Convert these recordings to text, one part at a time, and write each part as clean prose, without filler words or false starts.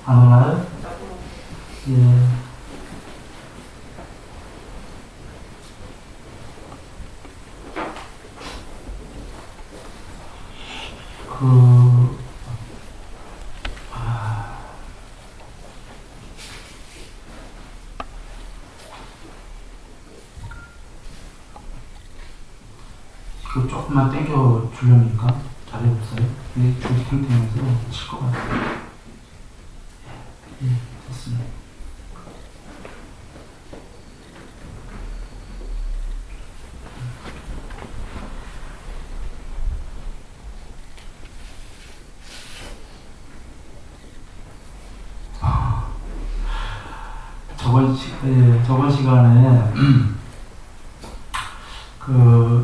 안 올라요? 예. 조금만 땡겨 주려니까 잘해보세요. 근데 조직 탱탱해서 칠 것 같아요. 예, 됐습니다. 저번 시간에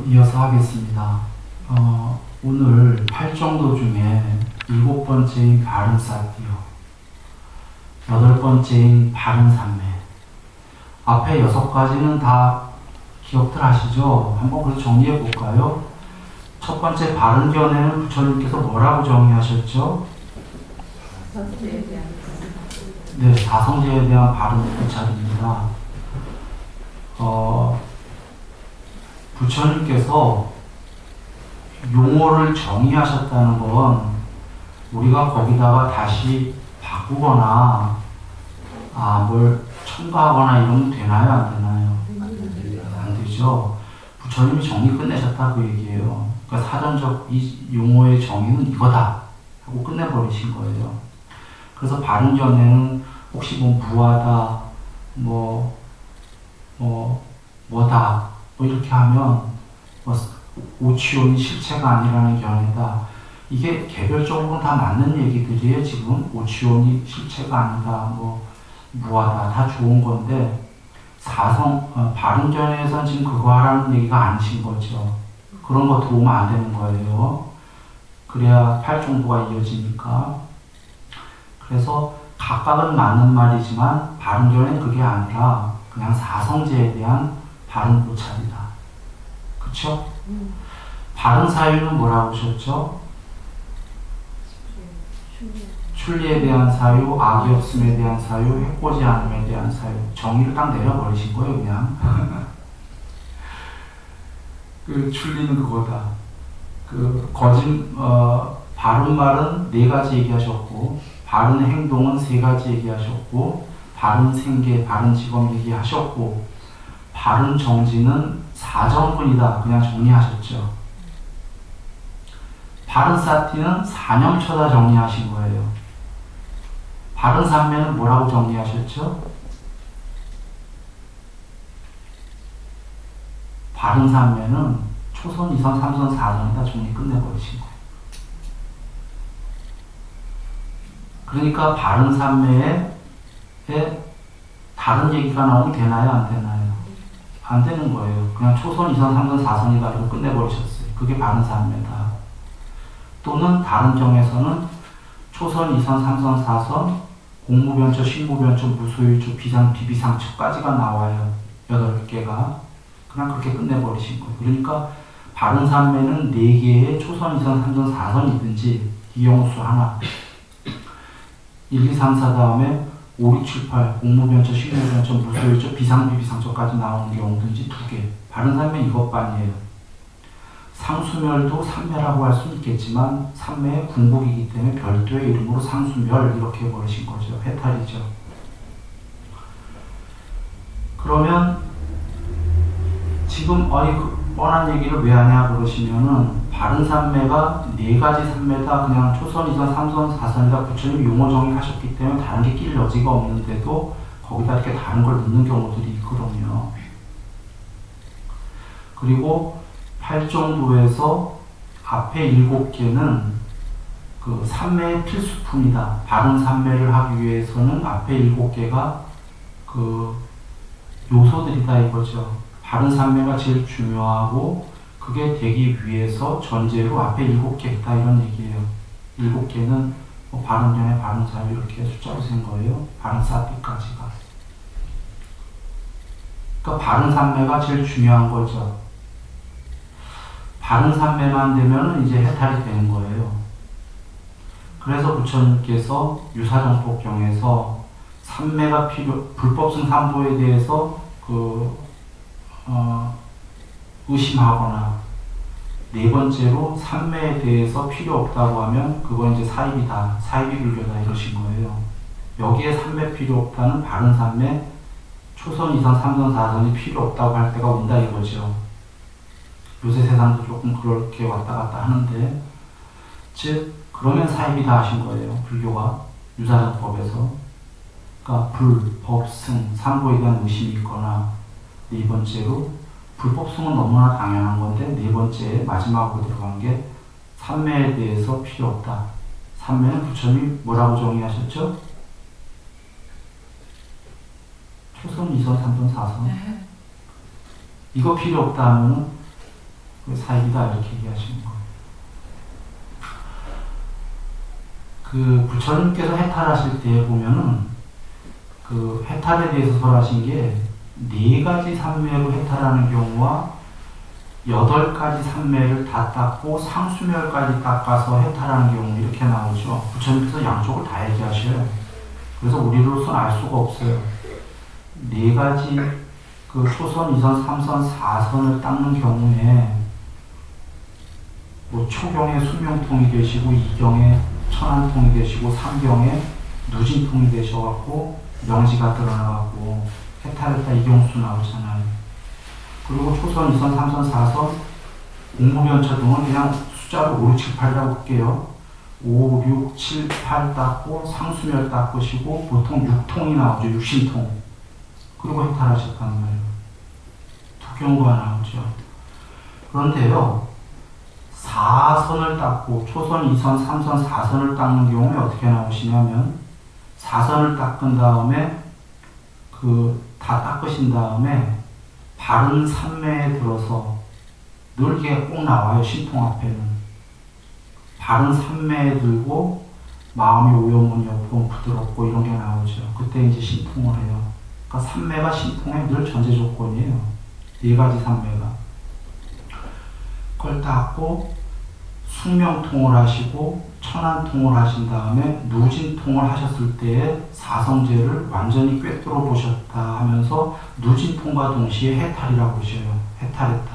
이어서 하겠습니다. 오늘 8정도 중에 7번째인 바른 사티요, 8번째인 바른 삼매, 앞에 6가지는 다 기억들 하시죠? 한번 그래서 정리해 볼까요? 첫 번째 바른 견해는 부처님께서 뭐라고 정의하셨죠? 네, 다성제에 대한 바른 고찰입니다. 부처님께서 용어를 정의하셨다는 건 우리가 거기다가 다시 바꾸거나 뭘 첨가하거나 이러면 되나요? 안 되나요? 안 되죠. 부처님이 정의 끝내셨다 그 얘기예요. 그러니까 사전적 이 용어의 정의는 이거다 하고 끝내버리신 거예요. 그래서 바른 견해는 혹시 무하다, 뭐다, 이렇게 하면 오치온이 실체가 아니라는 견해다. 이게 개별적으로는 다 맞는 얘기들이에요. 지금 오치온이 실체가 아니다, 무하다, 다 좋은 건데 바른 견해에서는 지금 그거 하라는 얘기가 아니신 거죠. 그런 거 도움 안 되는 거예요. 그래야 팔정도가 이어지니까. 그래서 각각은 맞는 말이지만 바른 견해는 그게 아니라 그냥 사성제에 대한 바른 고찰이다. 그쵸? 바른 사유는 뭐라고 하셨죠? 출리에 대한 사유, 악이 없음에 대한 사유, 해코지 않음에 대한 사유. 정의를 딱 내려버리신 거예요, 그냥. 출리는 그거다. 바른 말은 4가지 얘기하셨고, 바른 행동은 3가지 얘기하셨고, 바른 생계, 바른 직업 얘기하셨고, 바른 정지는 4정분이다. 그냥 정리하셨죠. 바른 사티는 4념처다 정리하신 거예요. 바른 삼매는 뭐라고 정리하셨죠? 바른 삼매는 초선, 2선, 3선, 4선이다 정리 끝내버리신 거예요. 그러니까 바른 삼매에 다른 얘기가 나오면 되나요? 안 되나요? 안 되는 거예요. 그냥 초선, 2선, 3선, 4선이다 이거 끝내버리셨어요. 그게 바른 삼매다. 또는 다른 경에서는 초선, 2선, 3선, 4선, 공무변처, 신무변처, 무소유처, 비상, 비비상처까지가 나와요. 8개가. 그냥 그렇게 끝내버리신 거예요. 그러니까 바른 삼매는 4개의 초선, 2선, 3선, 4선이든지 이 경우수 하나, 1, 2, 3, 4 다음에 5, 6, 7, 8 공무변처, 신무변처, 무소유처, 비상, 비비상처까지 나오는 경우든지 2개. 바른 삼매 이것반이에요. 상수멸도 삼매라고 할 수는 있겠지만 삼매의 궁극이기 때문에 별도의 이름으로 상수멸 이렇게 해버리신 거죠. 해탈이죠. 그러면 지금 뻔한 얘기를 왜 하냐 그러시면은 바른 삼매가 4가지 삼매다 그냥 초선, 2선, 3선, 4선이다 부처님 용어 정의하셨기 때문에 다른 게 낄 여지가 없는데도 거기다 이렇게 다른 걸 넣는 경우들이 있거든요. 그리고 8정도에서 앞에 7개는 그 삼매의 필수품이다. 바른 삼매를 하기 위해서는 앞에 7개가 그 요소들이다 이거죠. 바른 삼매가 제일 중요하고 그게 되기 위해서 전제로 앞에 7개 있다 이런 얘기예요. 7개는 바른 견해, 바른 사유 이렇게 숫자로 센 거예요. 바른 사티까지가. 그러니까 바른 삼매가 제일 중요한 거죠. 바른 삼매만 되면 이제 해탈이 되는 거예요. 그래서 부처님께서 유사정법경에서 불법성 삼보에 대해서 의심하거나, 네 번째로 삼매에 대해서 필요 없다고 하면 그건 이제 사입이다, 사입이 불교다 이러신 거예요. 여기에 삼매 필요 없다는 바른 삼매, 초선, 이선, 삼선, 사선이 필요 없다고 할 때가 온다 이거죠. 요새 세상도 조금 그렇게 왔다 갔다 하는데, 즉 그러면 사입이다 하신 거예요, 불교가 유사정법에서. 그러니까 불, 법, 승, 삼보에 대한 의심이 있거나, 네 번째로 불법성은 너무나 당연한 건데, 네 번째 마지막으로 들어간 게 삼매에 대해서 필요 없다. 삼매는 부처님이 뭐라고 정의하셨죠? 초선, 이선, 삼선, 사선. 이거 필요 없다 하면은 사입이다 이렇게 얘기하시는 거예요. 그 부처님께서 해탈하실 때 보면은 그 해탈에 대해서 설하신 게 네 가지 삼매로 해탈하는 경우와 8가지 삼매를 다 닦고 상수멸까지 닦아서 해탈하는 경우 이렇게 나오죠. 부처님께서 양쪽을 다 얘기하셔요. 그래서 우리로서는 알 수가 없어요. 네 가지 그 초선, 이선, 삼선, 사선을 닦는 경우에 뭐 초경에 수명통이 되시고, 이경에 천안통이 되시고, 삼경에 누진통이 되셔갖고 명지가 드러나갖고 해탈했다 이경수 나오잖아요. 그리고 초선, 이선, 삼선, 사선, 공무변처 등은 그냥 숫자로 5, 6, 7, 8이라고 볼게요. 5, 6, 7, 8 닦고 상수멸 닦으시고 보통 6통이 나오죠. 육신통. 그리고 해탈하셨단 말이에요. 두 경우가 나오죠. 그런데요, 사선을 닦고 초선, 이선, 삼선, 사선을 닦는 경우에 어떻게 나오시냐면, 사선을 닦은 다음에 다 닦으신 다음에 바른 삼매에 들어서, 늘 이게 꼭 나와요. 신통 앞에는 바른 삼매에 들고 마음이 오염은 여포 부드럽고 이런 게 나오죠. 그때 이제 신통을 해요. 그러니까 삼매가 신통의 늘 전제 조건이에요. 네 가지 삼매가. 그걸 닦고 숙명통을 하시고 천안통을 하신 다음에 누진통을 하셨을 때에 사성제를 완전히 꿰뚫어 보셨다 하면서 누진통과 동시에 해탈이라고 보셔요. 해탈했다.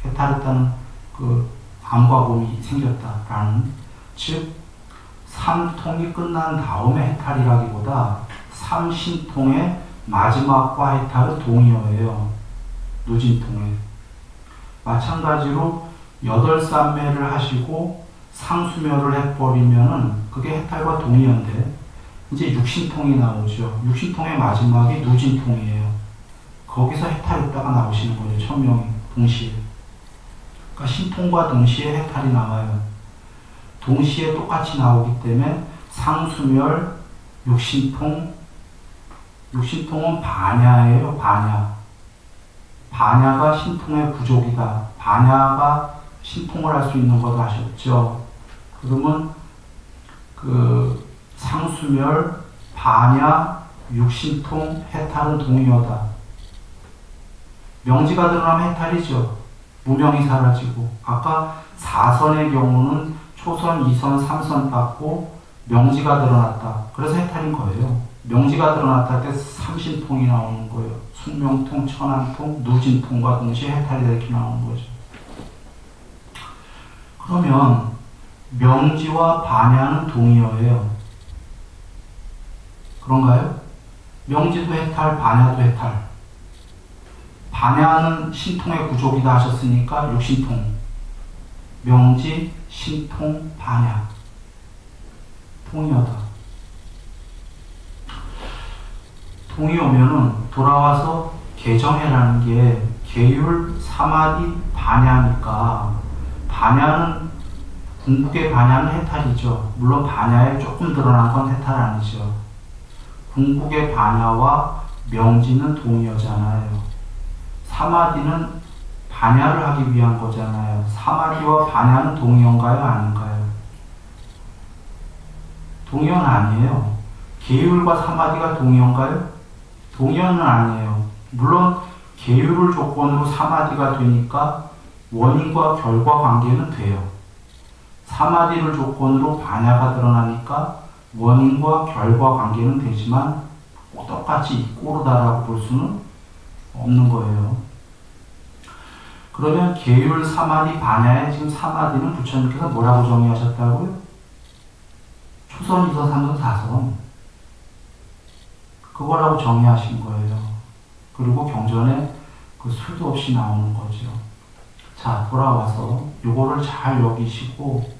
해탈했다는 그 암과 곰이 생겼다라는, 즉 삼통이 끝난 다음에 해탈이라기보다 삼신통의 마지막과 해탈은 동의어예요. 누진통에. 마찬가지로 8삼매를 하시고 상수멸을 해버리면은 그게 해탈과 동의어인데, 이제 육신통이 나오죠. 육신통의 마지막이 누진통이에요. 거기서 해탈했다가 나오시는 거죠. 천명이 동시에. 그러니까 신통과 동시에 해탈이 나와요. 동시에 똑같이 나오기 때문에 상수멸, 육신통, 육신통은 반야예요. 반야가 신통의 부족이다. 반야가 신통을 할 수 있는 것도 아셨죠. 그러면 그 상수멸, 반야, 육신통, 해탈은 동의어다. 명지가 드러나면 해탈이죠. 무명이 사라지고, 아까 사선의 경우는 초선, 이선, 삼선 닦고 명지가 드러났다. 그래서 해탈인 거예요. 명지가 드러났다 때 삼신통이 나오는 거예요. 숙명통, 천안통, 누진통과 동시에 해탈이 이렇게 나오는 거죠. 그러면 명지와 반야는 동의어예요. 그런가요? 명지도 해탈, 반야도 해탈. 반야는 신통의 부족이다 하셨으니까 육신통. 명지, 신통, 반야. 통이어다. 통이 오면은 돌아와서 개정해라는 게 계율, 사마디, 반야니까, 반야는 궁극의 반야는 해탈이죠. 물론 반야에 조금 드러난 건 해탈 아니죠. 궁극의 반야와 명지는 동의어잖아요. 사마디는 반야를 하기 위한 거잖아요. 사마디와 반야는 동의어인가요? 아닌가요? 동의어는 아니에요. 계율과 사마디가 동의어인가요? 동의어는 아니에요. 물론 계율을 조건으로 사마디가 되니까 원인과 결과 관계는 돼요. 사마디를 조건으로 반야가 드러나니까 원인과 결과 관계는 되지만 똑같이 이꼬르다라고 볼 수는 없는 거예요. 그러면 계율 사마디 반야의 지금 사마디는 부처님께서 뭐라고 정의하셨다고요? 초선, 이선, 삼선, 사선. 그거라고 정의하신 거예요. 그리고 경전에 그 수도 없이 나오는 거죠. 자, 돌아와서 요거를 잘 여기시고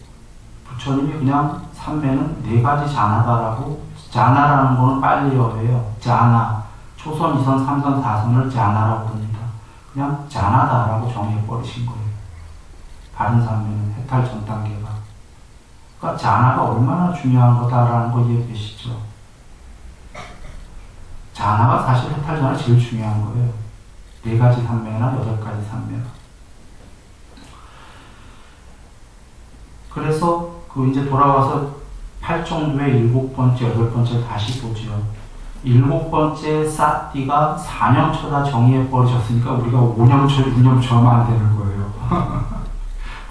부처님이 그냥 삼매는 네 가지 자나다라고, 자나라는 거는 빨리어예요. 자나, 초선, 이선, 삼선, 사선을 자나라고 부릅니다. 그냥 자나다라고 정해버리신 거예요. 바른 삼매는 해탈 전 단계가. 그러니까 자나가 얼마나 중요한 거다라는 거 이해되시죠? 자나가 사실 해탈 전에 제일 중요한 거예요. 네 가지 삼매나 여덟 가지 삼매나. 그래서 그 이제 돌아와서 8정도의 일곱 번째, 여덟 번째 다시 보죠. 일곱 번째 사띠가 4년초다 정의해버리셨으니까 우리가 5년초, 6년초 하면 안 되는 거예요.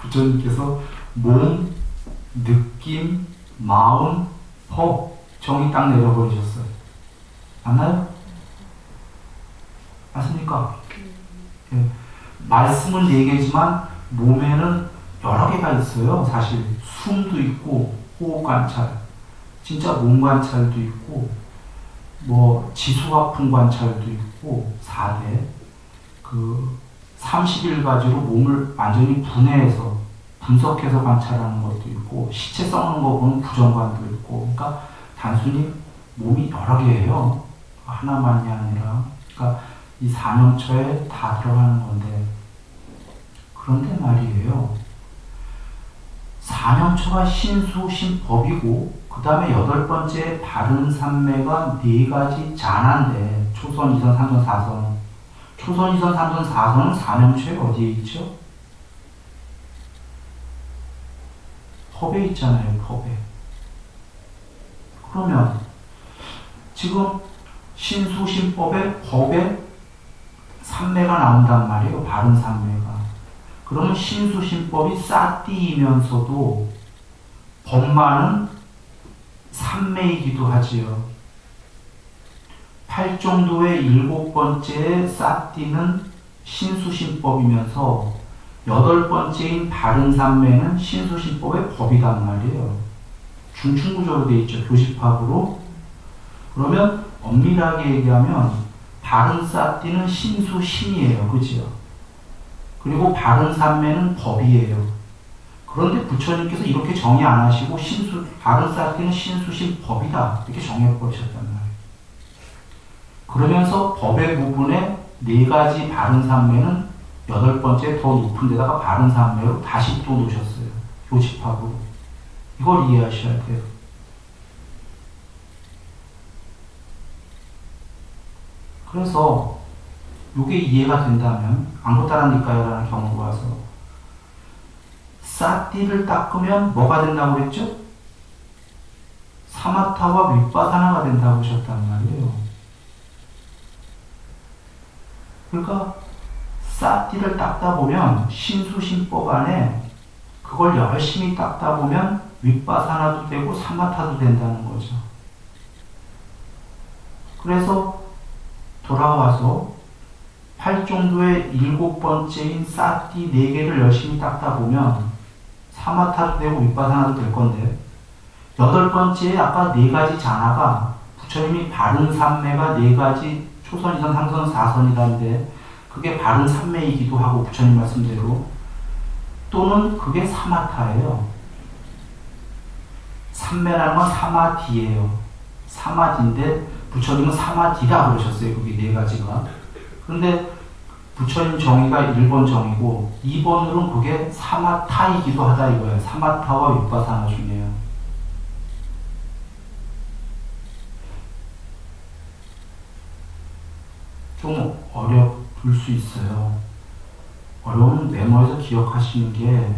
부처님께서 몸, 느낌, 마음, 법 정의 딱 내려버리셨어요. 맞나요? 맞습니까? 예. 말씀은 4개지만 몸에는 여러 개가 있어요. 사실 숨도 있고 호흡 관찰, 진짜 몸 관찰도 있고 뭐 지수화풍 관찰도 있고 4대 그 31가지로 몸을 완전히 분해해서 분석해서 관찰하는 것도 있고 시체 썩는 거 보는 부정관도 있고 그러니까 단순히 몸이 여러 개예요. 하나만이 아니라 그러니까 이 4년초에 다 들어가는 건데 그런데 말이에요. 4년초가 신수, 신법이고 그 다음에 여덟 번째 바른 삼매가 네 가지 잔한데 초선, 이선, 삼선, 사선. 초선, 이선, 삼선, 사선은 4년초에 어디에 있죠? 법에 있잖아요. 법에. 그러면 지금 신수, 신법에 법에 삼매가 나온단 말이에요. 바른 삼매가. 그러면 신수, 신법이 싸띠이면서도 법만은 삼매이기도 하지요. 8정도의 일곱 번째의 싸띠는 신수, 신법이면서 여덟 번째인 바른 삼매는 신수, 신법의 법이단 말이에요. 중충구조로 되어 있죠. 교집합으로. 그러면 엄밀하게 얘기하면 바른 싸띠는 신수, 신이에요. 그죠? 그리고 바른 삼매는 법이에요. 그런데 부처님께서 이렇게 정의 안 하시고 바른 싸띠는 신수, 신법이다. 이렇게 정해버리셨단 말이에요. 그러면서 법의 부분에 네 가지 바른 삼매는 여덟 번째 더 높은 데다가 바른 삼매로 다시 또 놓으셨어요. 교집합으로. 이걸 이해하셔야 돼요. 그래서 이게 이해가 된다면 앙고타라니까요라는 경우가 와서 싸띠를 닦으면 뭐가 된다고 그랬죠? 사마타와 윗바사나가 된다고 하셨단 말이에요. 그러니까 싸띠를 닦다 보면 신수신법 안에 그걸 열심히 닦다 보면 윗바사나도 되고 사마타도 된다는 거죠. 그래서 돌아와서 8정도의 일곱 번째인 싸띠 4개를 열심히 닦다 보면 사마타도 되고 윗바사나도 될 건데 여덟 번째에 아까 4가지 자나가 부처님이 바른 삼매가 4가지 초선, 이선, 삼선, 사선이라는데 그게 바른 삼매이기도 하고 부처님 말씀대로 또는 그게 사마타예요. 삼매라는 건 사마디예요. 사마디인데 부처님은 사마디다 그러셨어요. 그게 4가지가. 그런데 부처님 정의가 1번 정의고 2번으로는 그게 사마타이기도 하다 이거예요. 사마타와 윗바사나 중에요. 좀 어려울 수 있어요. 어려우면 메모해서 기억하시는 게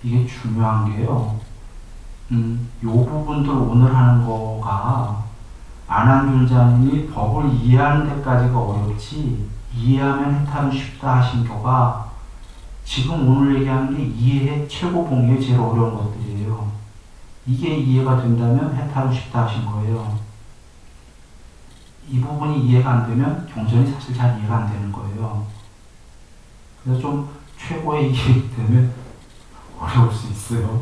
이게 중요한 게요. 요 부분들 오늘 하는 거가 안한균자님이 법을 이해하는 데까지가 어렵지 이해하면 해탈은 쉽다 하신 거가 지금 오늘 얘기하는 게 이해의 최고봉의 제일 어려운 것들이에요. 이게 이해가 된다면 해탈하고 싶다 하신 거예요. 이 부분이 이해가 안 되면 경전이 사실 잘 이해가 안 되는 거예요. 그래서 좀 최고의 이해되면 어려울 수 있어요.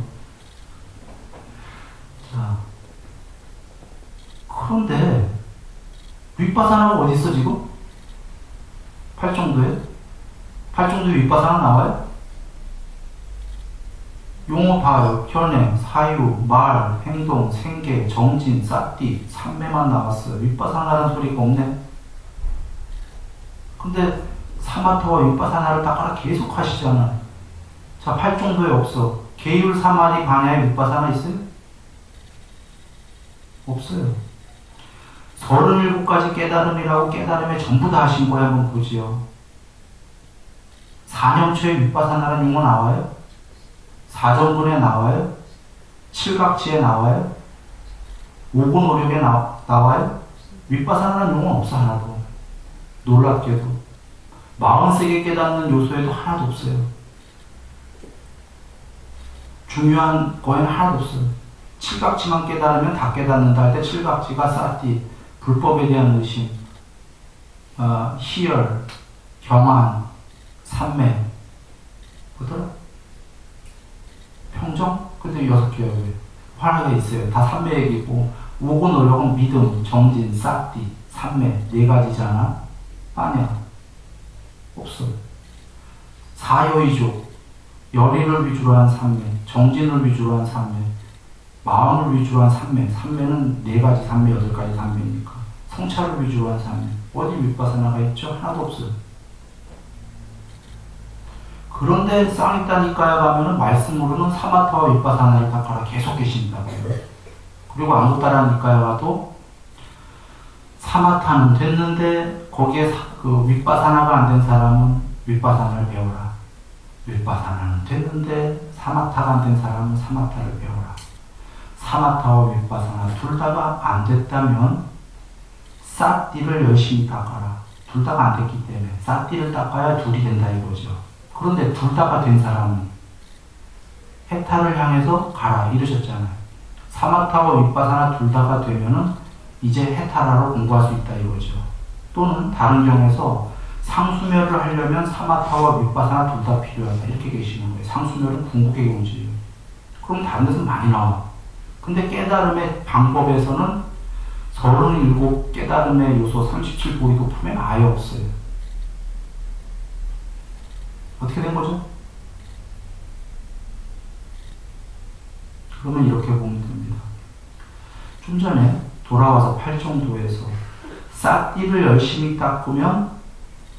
자, 그런데 윗바사나가 어디 있어 지금? 팔정도에? 팔정도에 윗바사나 나와요? 용어 봐요. 현행, 사유, 말, 행동, 생계, 정진, 싹띠, 삼매만 나왔어요. 윗바사나라는 소리가 없네. 근데 사마타와 윗바사나를 닦아라 계속 하시잖아요. 자, 팔정도에 없어. 계율 사마리 반야에 윗바사나 있어요? 없어요. 37가지 깨달음이라고 깨달음에 전부 다 하신 거야. 한번 보지요. 4년초에 윗바사나라는 용어 나와요? 사정근에 나와요? 칠각지에 나와요? 오곤오력에 나와요? 윗바사나라는 용어는 없어. 하나도. 놀랍게도 43개 깨닫는 요소에도 하나도 없어요. 중요한 거에는 하나도 없어요. 칠각지만 깨달으면 다 깨닫는다 할 때 칠각지가 사띠, 불법에 대한 의심, 희열, 경안, 삼매, 뭐더라? 평정? 근데 6개야. 왜? 하나가 있어요. 다 삼매 얘기고, 오고 노력은 믿음, 정진, 사띠, 삼매, 4가지잖아. 아니야. 없어. 사요이조, 열의를 위주로 한 삼매, 정진을 위주로 한 삼매, 마음을 위주로 한 삼매, 삼매는 4가지 삼매, 8가지 삼매니까. 성찰을 위주로 한 삼매. 어디 윗바사나가 있죠? 하나도 없어요. 그런데 쌍익다니까에 가면은 말씀으로는 사마타와 윗바사나를 닦아라 계속 계신다고요. 그리고 안구따라니까에 가도 사마타는 됐는데 거기에 그 윗바사나가 안 된 사람은 윗바사나를 배워라. 윗바사나는 됐는데 사마타가 안 된 사람은 사마타를 배워라. 사마타와 윗바사나 둘 다가 안 됐다면 사띠를 열심히 닦아라. 둘 다가 안 됐기 때문에 사띠를 닦아야 둘이 된다 이거죠. 그런데 둘 다가 된 사람은 해탈을 향해서 가라 이러셨잖아요. 사마타와 윗바사나 둘 다가 되면은 이제 해탈하러 공부할 수 있다 이거죠. 또는 다른 경에서 상수멸을 하려면 사마타와 윗바사나 둘 다 필요하다 이렇게 계시는 거예요. 상수멸은 궁극의 경지예요. 그럼 다른 데서 많이 나와. 근데 깨달음의 방법에서는 37 깨달음의 요소 37 보이도품에 아예 없어요. 어떻게 된 거죠? 그러면 이렇게 보면 됩니다. 좀 전에 돌아와서 8정도에서 사띠를 열심히 닦으면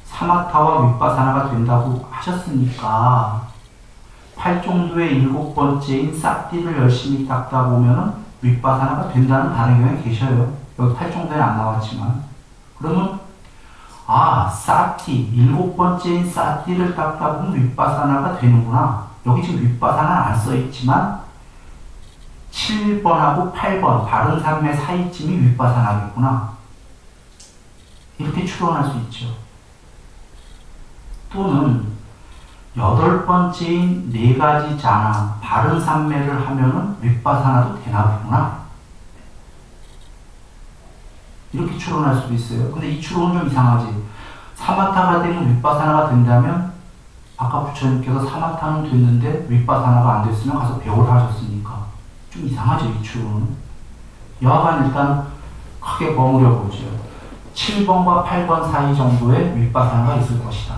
사마타와 윗바사나가 된다고 하셨으니까 8정도의 7번째인 사띠를 열심히 닦다 보면 윗바사나가 된다는 다른 경우에 계셔요. 여기 8정도에 안 나왔지만. 그러면 사띠, 7번째인 사띠를 닦다 보면 윗바사나가 되는구나. 여기 지금 윗바사나는 안 써있지만 7번하고 8번 바른 삶의 사이쯤이 윗바사나겠구나. 이렇게 추론할 수 있죠. 또는 8번째인 4가지 자나 바른 삼매를 하면은 윗바사나도 되나 보구나. 이렇게 추론할 수도 있어요. 근데 이 추론은 좀 이상하지. 사마타가 되면 윗바사나가 된다면 아까 부처님께서 사마타는 됐는데 윗바사나가 안 됐으면 가서 배우라 하셨으니까 좀 이상하죠. 이 추론은. 여하간 일단 크게 버무려 보죠. 7번과 8번 사이 정도의 윗바사나가 있을 것이다.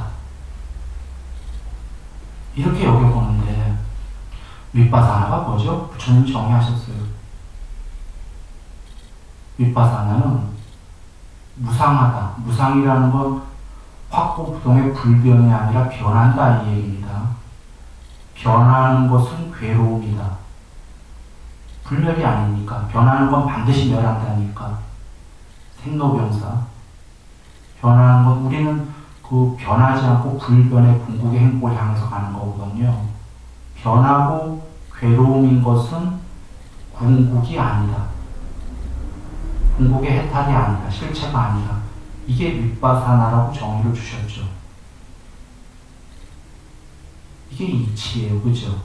이렇게 여겨보는데 윗바사나가 뭐죠? 부처님 정의하셨어요. 윗바사나는 무상하다. 무상이라는 건 확고부동의 불변이 아니라 변한다 이 얘기입니다. 변하는 것은 괴로움이다. 불멸이 아니니까. 변하는 건 반드시 멸한다니까. 생로병사. 변하는 건 우리는 그 변하지 않고 불변의 궁극의 행복을 향해서 가는 거거든요. 변하고 괴로움인 것은 궁극이 아니다. 궁극의 해탈이 아니다. 실체가 아니다. 이게 윗바사나라고 정의를 주셨죠. 이게 이치예요. 그죠?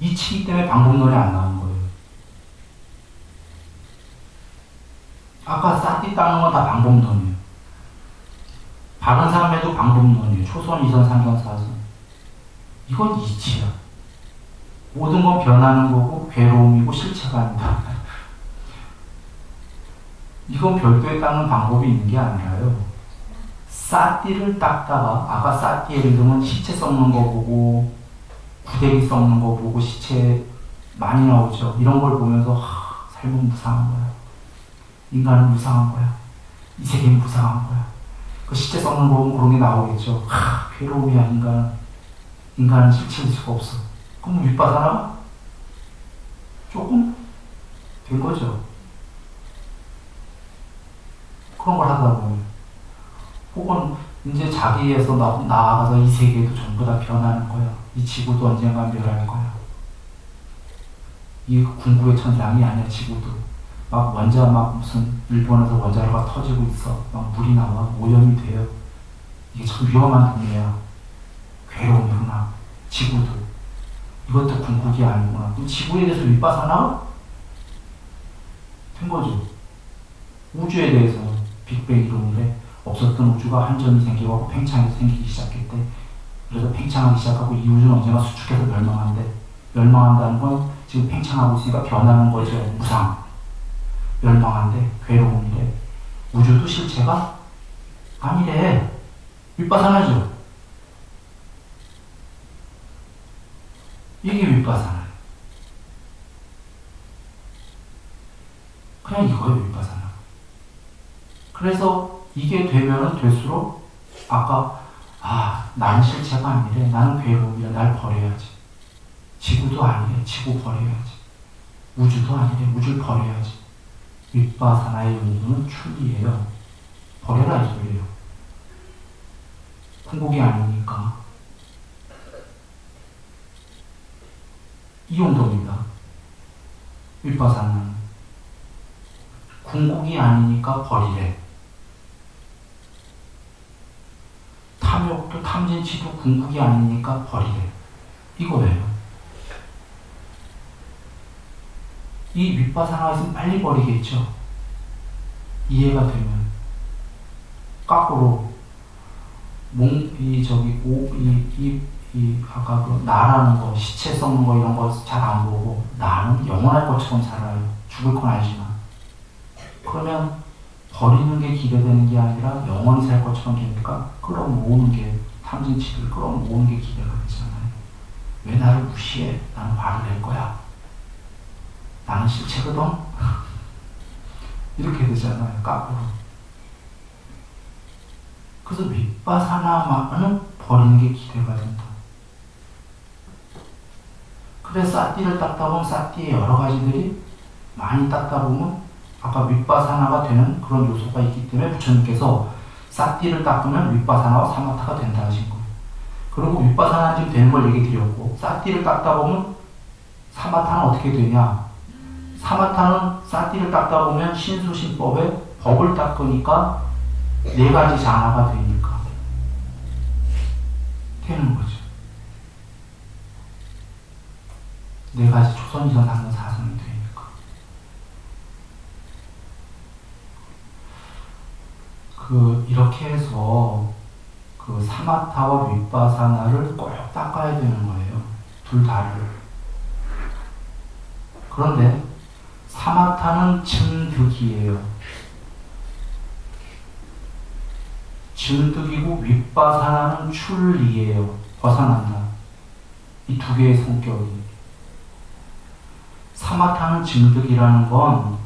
이치이기 때문에 방법론이 안 나온 거예요. 아까 싹디 닦는 건 다 방법론이에요. 바른 삶에도 방법론이에요. 초선, 이선, 상견, 사선. 이건 이치야. 모든 건 변하는 거고 괴로움이고 실체가 아니다. 이건 별도의 닦는 방법이 있는 게 아니라요. 싹디를 닦다가 아까 싹디 예를 들면 시체 썩는 거 보고 구데기 썩는 거 보고 시체 많이 나오죠. 이런 걸 보면서 삶은 무상한 거야. 인간은 무상한 거야. 이 세계는 무상한 거야. 그 시체 썩는 거 보면 그런 게 나오겠죠. 괴로움이야 인간은. 인간은 실체일 수가 없어. 그럼 윗바사나 조금 된 거죠. 그런 걸 하다 보면 혹은 이제 자기에서 나아가서 이 세계도 전부 다 변하는 거야. 이 지구도 언젠가 멸할 거야. 이 궁극의 천상이 아니야. 지구도 막 원자 막 무슨 일본에서 원자로가 터지고 있어. 막 물이 나와 오염이 돼요. 이게 참 위험한 동네야. 괴로움이구나. 지구도 이것도 궁극이 아니구나. 그럼 지구에 대해서 윗바사나 된 거죠. 우주에 대해서 빅뱅 이론이래. 없었던 우주가 한 점이 생기고 팽창이 생기기 시작했대. 그래서 팽창하기 시작하고 이 우주는 언젠가 수축해서 멸망한대. 멸망한다는 건 지금 팽창하고 있으니까 변하는 거죠. 무상. 멸망한대. 괴로움이래. 우주도 실체가 아니래. 윗바사나죠. 이게 윗바사나. 그냥 이거예요. 윗바사나. 그래서 이게 되면은 될수록 아까 나는 실체가 아니래. 나는 괴로움이야. 날 버려야지. 지구도 아니래. 지구 버려야지. 우주도 아니래. 우주를 버려야지. 윗바사나의 용도는 출이에요. 버려라 이 소리예요. 궁극이 아니니까. 이 용도입니다. 윗바사나는 궁극이 아니니까 버리래. 탐욕도 탐진치도 궁극이 아니니까 버리래. 이거예요. 이 윗바사나가 있으면 빨리 버리겠죠. 이해가 되면. 거꾸로 아까 그 나라는 거, 시체 썩는 거 이런 거 잘 안 보고 나는 영원할 것처럼 살아요. 죽을 건 알지만. 그러면 버리는 게 기대되는 게 아니라 영원히 살 것처럼 되니까 끌어모으는 게 탐진치를 끌어모으는 게 기대가 되잖아요. 왜 나를 무시해? 나는 화를 낼 거야. 나는 실체거든? 이렇게 되잖아요. 거꾸로. 그래서 윗바사나만은 버리는 게 기대가 된다. 그래서 싹디를 닦다 보면 싹디의 여러 가지들이 많이 닦다 보면 아까 윗바사나가 되는 그런 요소가 있기 때문에 부처님께서 싹디를 닦으면 윗바사나와 사마타가 된다 하신 거예요. 그리고 윗바사나는 지금 되는 걸 얘기 드렸고 싹디를 닦다 보면 사마타는 어떻게 되냐. 사마타는 싹디를 닦다 보면 신수신법에 법을 닦으니까 네 가지 장화가 되니까 되는 거죠. 네 가지 초선, 이선, 상견, 사선이 되니까. 이렇게 해서 사마타와 윗바사나를 꼭 닦아야 되는 거예요. 둘 다를. 그런데 사마타는 증득이에요. 증득이고 윗바사나는 출리예요. 벗어난다. 이 두 개의 성격이. 사마타는 증득이라는 건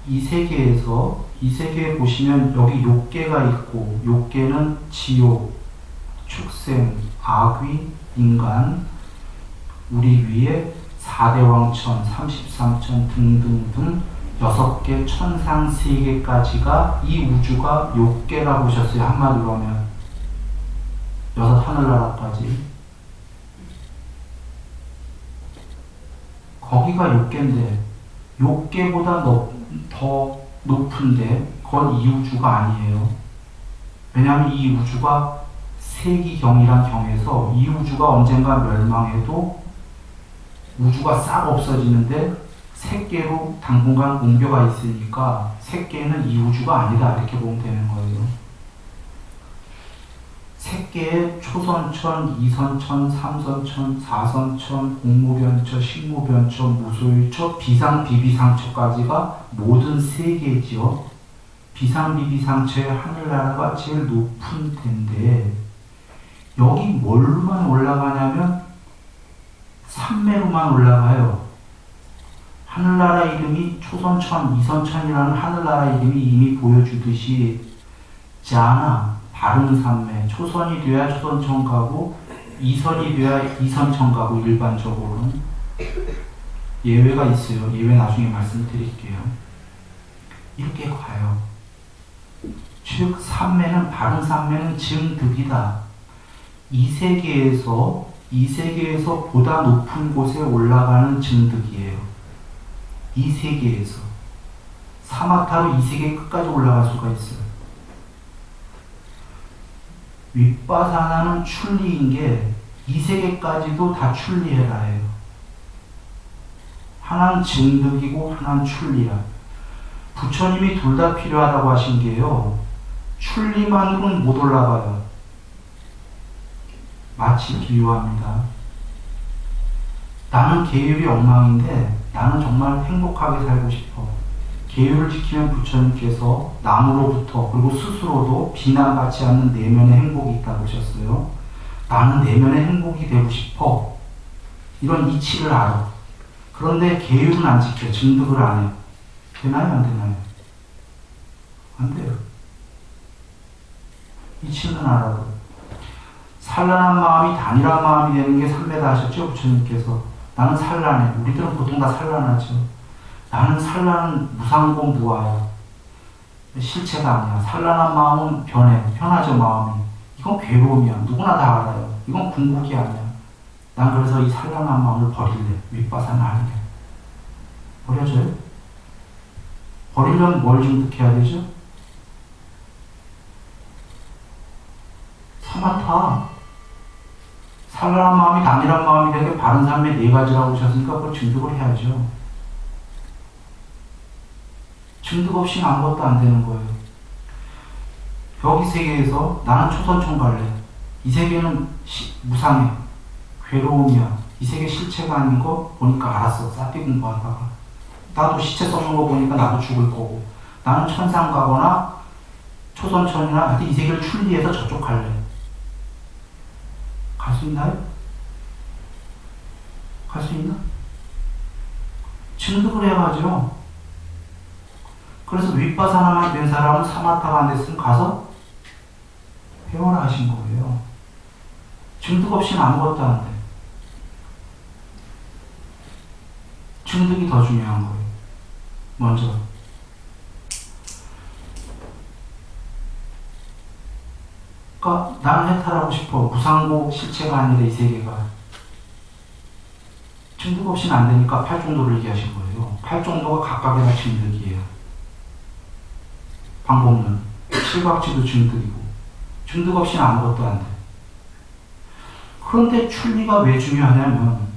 이 세계에 보시면 여기 욕계가 있고 욕계는 지옥, 축생, 악귀, 인간, 우리 위에 4대 왕천, 33천 등등등 6개 천상 세계까지가 이 우주가 욕계라고 보셨어요. 한마디로 하면 6 하늘나라까지. 거기가 욕계인데 욕계보다 더 높은데 그건 이 우주가 아니에요. 왜냐하면 이 우주가 세기경이란 경에서 이 우주가 언젠가 멸망해도 우주가 싹 없어지는데 새끼로 당분간 옮겨가 있으니까 새끼는 이 우주가 아니다 이렇게 보면 되는 거예요. 새끼에 초선천, 이선천, 삼선천, 사선천, 공무변처, 식무변처, 무소유처, 비상비비상처까지가 모든 세계지요. 비상비비상처의 하늘나라가 제일 높은 데인데 여기 뭘로만 올라가냐면 산매로만 올라가요. 하늘나라 이름이 초선천, 이선천이라는 하늘나라 이름이 이미 보여주듯이 자나 바른 산매, 초선이 돼야 초선천 가고 이선이 돼야 이선천 가고 일반적으로는 예외가 있어요. 예외 나중에 말씀드릴게요. 이렇게 가요. 즉 산매는 바른 산매는 증득이다. 이 세계에서 보다 높은 곳에 올라가는 증득이에요. 이 세계에서 사마타로 이 세계 끝까지 올라갈 수가 있어요. 윗바사나는 출리인 게 이 세계까지도 다 출리해라 해요. 하나는 증득이고 하나는 출리야. 부처님이 둘 다 필요하다고 하신 게요. 출리만으로는 못 올라가요. 마치 비유합니다. 나는 계율이 엉망인데 나는 정말 행복하게 살고 싶어. 계율을 지키면 부처님께서 남으로부터 그리고 스스로도 비난받지 않는 내면의 행복이 있다고 하셨어요. 나는 내면의 행복이 되고 싶어. 이런 이치를 알아. 그런데 계율은 안 지켜. 증득을 안 해요. 되나요? 안 되나요? 안 돼요. 이치는 알아도. 산란한 마음이 단일한 마음이 되는 게 삼매다 하셨죠? 부처님께서. 나는 산란해. 우리들은 보통 다 산란하죠. 나는 산란은 무상고 무아야. 실체가 아니야. 산란한 마음은 변하죠, 마음이. 이건 괴로움이야. 누구나 다 알아요. 이건 궁극이 아니야. 난 그래서 이 산란한 마음을 버릴래. 윗바사는 아니래. 버려줘요? 버리려면 뭘 증득해야 되죠? 사마타. 산란한 마음이 단일한 마음이 되게 바른 삶의 네 가지라고 하셨으니까 그걸 증득을 해야죠. 증득 없이는 아무것도 안 되는 거예요. 여기 세계에서 나는 초선천 갈래. 이 세계는 무상해. 괴로움이야. 이 세계 실체가 아닌 거 보니까 알았어. 싸띠 공부하다가. 나도 시체 썩는 거 보니까 나도 죽을 거고. 나는 천상 가거나 초선천이나 하여튼 이 세계를 출리해서 저쪽 갈래. 갈 수 있나요? 갈 수 있나? 증득을 해야죠. 그래서 윗바사나만 된 사람은 사마타가 안 됐으면 가서 배워라 하신 거예요. 증득 없이는 아무것도 안 돼. 증득이 더 중요한 거예요. 먼저. 그러니까 나는 해탈하고 싶어. 무상고 실체가 아니라 이 세계가. 증득 없이는 안 되니까 팔종도를 얘기하신 거예요. 팔종도가 각각의 다 증득이에요. 방법론. 칠각지도 증득이고. 증득 없이는 아무것도 안 돼. 그런데 출리가 왜 중요하냐면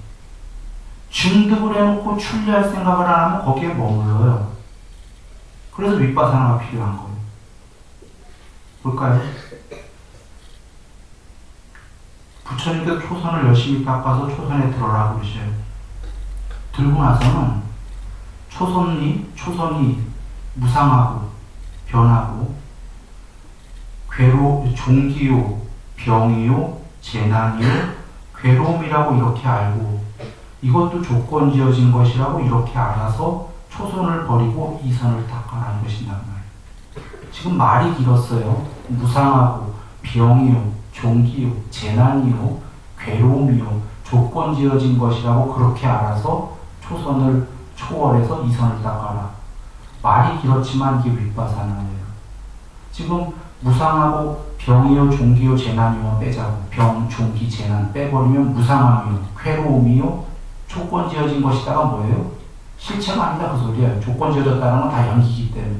증득을 해놓고 출리할 생각을 안 하면 거기에 머물러요. 그래서 윗바사나가 필요한 거예요. 볼까요? 부처님께서 초선을 열심히 닦아서 초선에 들어라 그러셔요. 들고 나서는 초선이 무상하고 변하고 종기요, 병이요, 재난이요, 괴로움이라고 이렇게 알고 이것도 조건 지어진 것이라고 이렇게 알아서 초선을 버리고 이선을 닦아라는 것이란 말이에요. 지금 말이 길었어요. 무상하고 병이요, 종기요, 재난이요, 괴로움이요, 조건 지어진 것이라고 그렇게 알아서 초선을 초월해서 이선을 닦아라. 말이 길었지만 이게 윗바사나예요. 지금 무상하고 병이요, 종기요, 재난이요 빼자고 병, 종기, 재난 빼버리면 무상함이요, 괴로움이요, 조건 지어진 것이다가 뭐예요? 실체가 아니다 그 소리예요. 조건 지어졌다는 건 다 연기이기 때문에.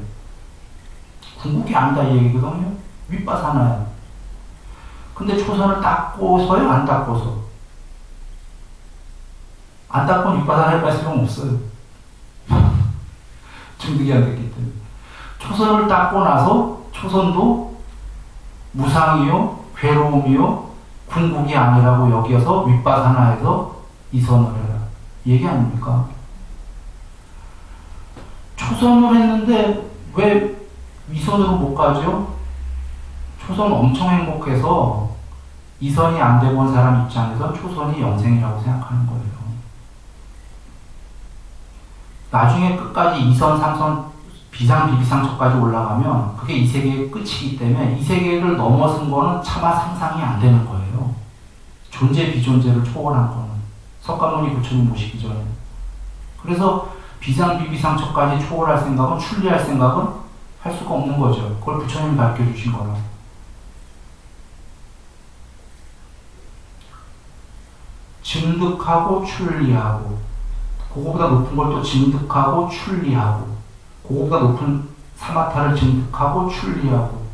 궁극이 아니다 이 얘기거든요. 윗바사나예요. 근데 초선을 닦고서요? 안 닦고서? 안 닦고는 윗바산에 갈 수가 없어요. 증득이 안 됐기 때문에. 초선을 닦고 나서 초선도 무상이요, 괴로움이요, 궁극이 아니라고 여겨서 윗바사나에서 이선을 해라. 얘기 아닙니까? 초선을 했는데 왜 위선으로 못 가죠? 초선 엄청 행복해서 이선이 안 되고 온 사람 입장에서 초선이 영생이라고 생각하는 거예요. 나중에 끝까지 이선, 상선, 비상, 비비상처까지 올라가면 그게 이 세계의 끝이기 때문에 이 세계를 넘어선 거는 차마 상상이 안 되는 거예요. 존재, 비존재를 초월한 거는. 석가모니 부처님 모시기 전에. 그래서 비상, 비비상처까지 초월할 생각은, 출리할 생각은 할 수가 없는 거죠. 그걸 부처님이 밝혀주신 거라. 증득하고 출리하고, 그거보다 높은 걸 또 증득하고 출리하고, 그거보다 높은 사마타를 증득하고 출리하고,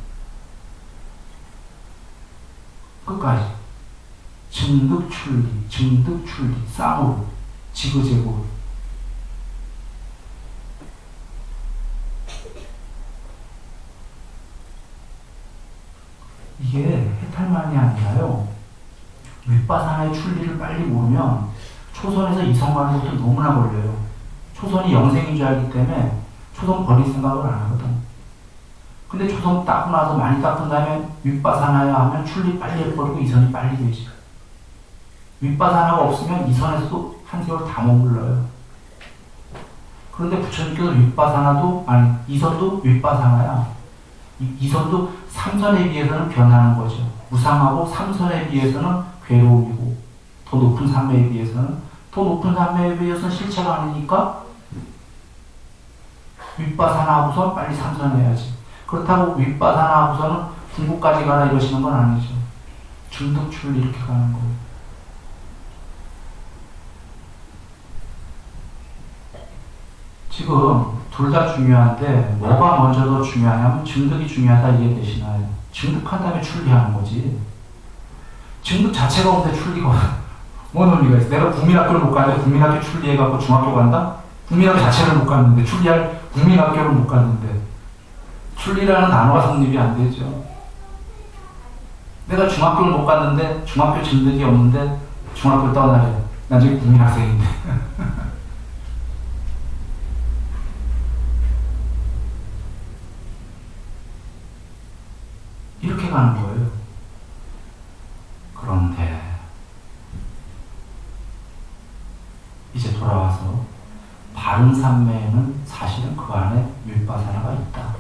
끝까지 증득 출리, 증득 출리, 쌍으로 지그재그로. 이게 해탈만이 아니라요, 윗바사나의 출리를 빨리 모르면 초선에서 이선 가는 것도 너무나 걸려요. 초선이 영생인 줄 알기 때문에 초선 버릴 생각을 안 하거든. 근데 초선 닦고 나서 많이 닦은 다음에 윗바사나야 하면 출리 빨리 해버리고 이선이 빨리 되지. 윗바사나가 없으면 이선에서도 한 세월 다 머물러요. 그런데 부처님께서 윗바사나도, 아니, 이선도 윗바사나야. 이선도 삼선에 비해서는 변하는 거죠. 무상하고 삼선에 비해서는 괴로움이고, 더 높은 삼매에 비해서는, 더 높은 삼매에 비해서는 실체가 아니니까 윗바사나 하고서 빨리 삼선해야지. 그렇다고 윗바사나 하고서는 궁극까지 가라 이러시는 건 아니죠. 중득출 이렇게 가는 거예요. 지금 둘 다 중요한데 뭐가 먼저 더 중요하냐면 증득이 중요하다 이해되시나요? 증득한 다음에 출리하는 거지. 증득 자체가 없는데 출리가 뭔 의미가 있어? 내가 국민학교를 못 가는데 국민학교 출리해갖고 중학교 간다? 국민학교 자체를 못 갔는데, 출리할 국민학교를 못 갔는데 출리라는 단어가 성립이 안 되죠. 내가 중학교를 못 갔는데 중학교 증득이 없는데 중학교를 떠나래. 난 지금 국민학생인데. 이렇게 가는 거예요. 그런데 이제 돌아와서 바른 삼매에는 사실은 그 안에 윗바사나가 있다.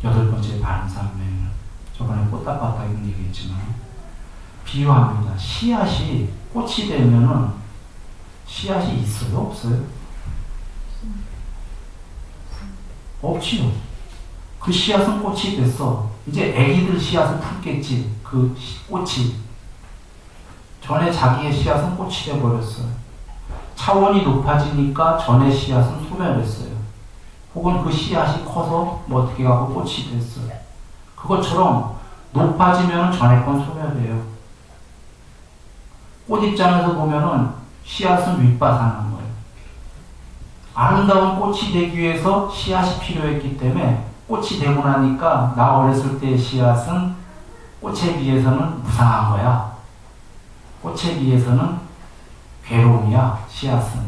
여덟 번째 바른 삼매에는, 저번에 꽃다봤다 이런 얘기했지만, 비유합니다. 씨앗이 꽃이 되면은 씨앗이 있어요? 없어요? 없지요. 그 씨앗은 꽃이 됐어. 이제 애기들 씨앗은 품겠지. 그 꽃이. 전에 자기의 씨앗은 꽃이 되어버렸어요. 차원이 높아지니까 전의 씨앗은 소멸했어요. 혹은 그 씨앗이 커서 뭐 어떻게 하고 꽃이 됐어요. 그것처럼 높아지면 전의 건 소멸돼요. 꽃 입장에서 보면은 씨앗은 윗바사나는 거예요. 아름다운 꽃이 되기 위해서 씨앗이 필요했기 때문에 꽃이 되고 나니까 나 어렸을 때의 씨앗은 꽃에 비해서는 무상한 거야. 꽃에 비해서는 괴로움이야, 씨앗은.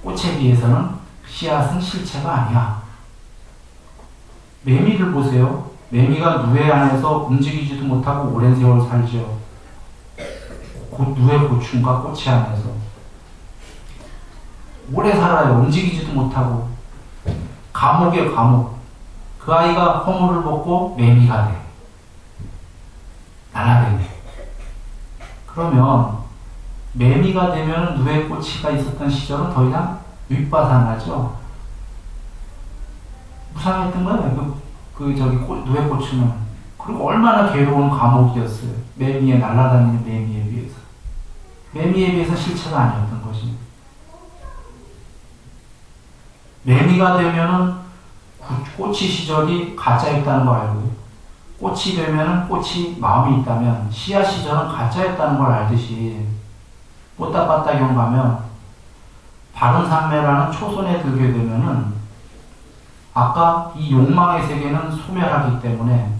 꽃에 비해서는 씨앗은 실체가 아니야. 매미를 보세요. 매미가 누에 안에서 움직이지도 못하고 오랜 세월 살죠. 누에 고충과 꽃이 안에서. 오래 살아요. 움직이지도 못하고. 감옥이에요, 감옥. 그 아이가 허물을 먹고 매미가 돼. 날아다니네. 그러면 매미가 되면 누에 꼬치가 있었던 시절은 더 이상 윗바사나죠. 무상했던 거예요. 누에 꼬치는. 그리고 얼마나 괴로운 감옥이었어요. 매미에 날아다니는 매미에 비해서. 매미에 비해서 실체가 아니었던 거지. 매미가 되면은 꼬치 시절이 가짜였다는 거 알고, 꽃이 되면은 꽃이 마음이 있다면 씨앗이 저는 가짜였다는 걸 알듯이 뽀따빠따경 가면 바른 삼매라는 초선에 들게 되면은 아까 이 욕망의 세계는 소멸하기 때문에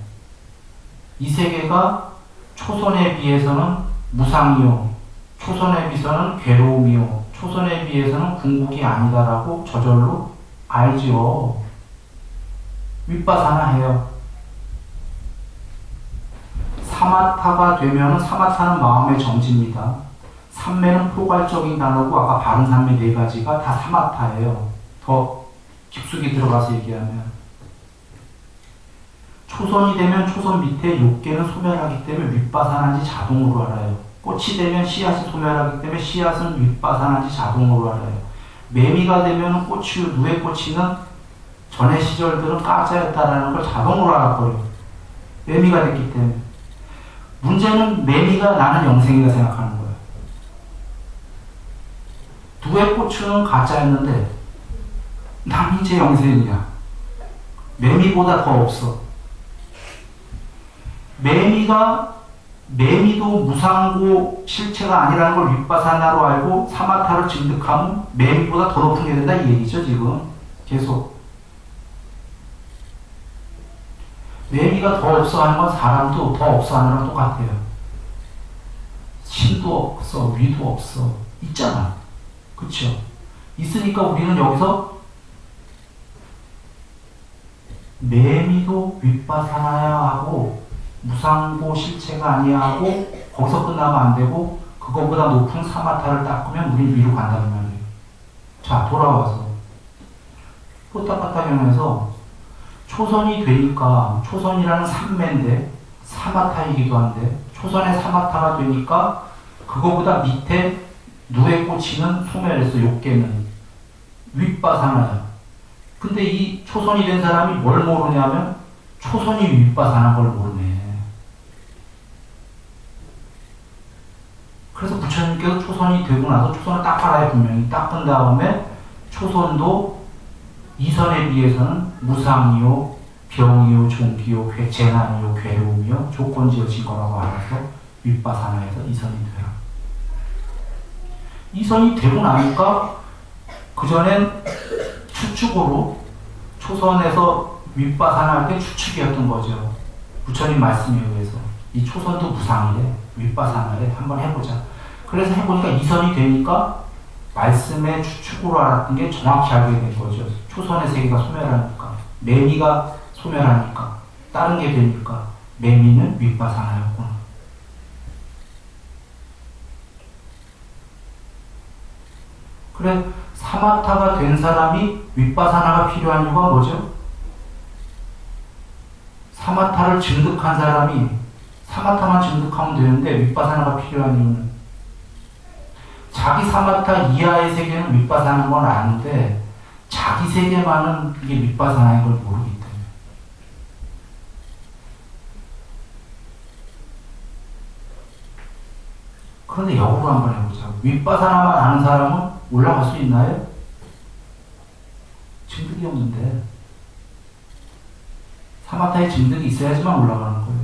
이 세계가 초선에 비해서는 무상이요, 초선에 비해서는 괴로움이요, 초선에 비해서는 궁극이 아니다라고 저절로 알지요. 윗바사나해요. 사마타가 되면 사마타는 마음의 정지입니다. 삼매는 포괄적인 단어고 아까 바른 삼매 네 가지가 다 사마타예요. 더 깊숙이 들어가서 얘기하면 초선이 되면 초선 밑에 욕계는 소멸하기 때문에 윗바사나인지 자동으로 알아요. 꽃이 되면 씨앗이 소멸하기 때문에 씨앗은 윗바사나인지 자동으로 알아요. 매미가 되면 꽃이 누에 꽂히는 전의 시절들은 가짜였다라는 걸 자동으로 알아버려요. 매미가 됐기 때문에. 문제는 매미가 나는 영생이라 생각하는 거예요. 누에 꽂히는 가짜였는데 난 이제 영생이야. 매미보다 더 없어. 매미도 무상고 실체가 아니라는 걸 윗바사나로 알고 사마타를 증득하면 매미보다 더 높은 게 된다 이 얘기죠. 지금 계속 매미가 더 없어 하는 건 사람도 더 없어 하는 거랑 똑같아요. 신도 없어, 위도 없어, 있잖아. 그쵸? 있으니까 우리는 여기서 매미도 윗바사나야 하고 무상고 실체가 아니야 하고 거기서 끝나면 안 되고 그거보다 높은 사마타를 닦으면 우린 위로 간다는 말이에요. 자, 돌아와서 뽀따빠따경에서 초선이 되니까 초선이라는 삼매인데 사마타이기도 한데 초선의 사마타가 되니까 그거보다 밑에 누에 꽂히는 소멸했어. 욕계는 윗바사나야. 근데 이 초선이 된 사람이 뭘 모르냐면 초선이 윗바사나인 걸 모르네. 그래서 부처님께서 초선이 되고 나서 초선을 닦아라요. 분명히 닦은 다음에 초선도 이선에 비해서는 무상이요, 병이요, 종기요, 재난이요, 괴로움이요, 조건지어진 거라고 알아서 윗바사나에서 이선이 되라. 이선이 되고 나니까 그전엔 추측으로 초선에서 윗바사나 할 때 추측이었던 거죠. 부처님 말씀에 의해서 이 초선도 무상이래, 윗바사나래, 한번 해보자. 그래서 해보니까 이선이 되니까 말씀의 추측으로 알았던 게 정확히 알게 된 거죠. 초선의 세계가 소멸하니까, 매미가 소멸하니까, 다른 게 되니까 매미는 윗바사나였구나. 그래, 사마타가 된 사람이 윗바사나가 필요한 이유가 뭐죠? 사마타를 증득한 사람이 사마타만 증득하면 되는데 윗바사나가 필요한 이유는 자기 사마타 이하의 세계는 윗바사나인 건 아는데 자기 세계만은 이게 윗바사나인 걸 모르기 때문에. 그런데 역으로 한번 해보자. 윗바사나만 아는 사람은 올라갈 수 있나요? 증득이 없는데 사마타의 증득이 있어야지만 올라가는 거예요.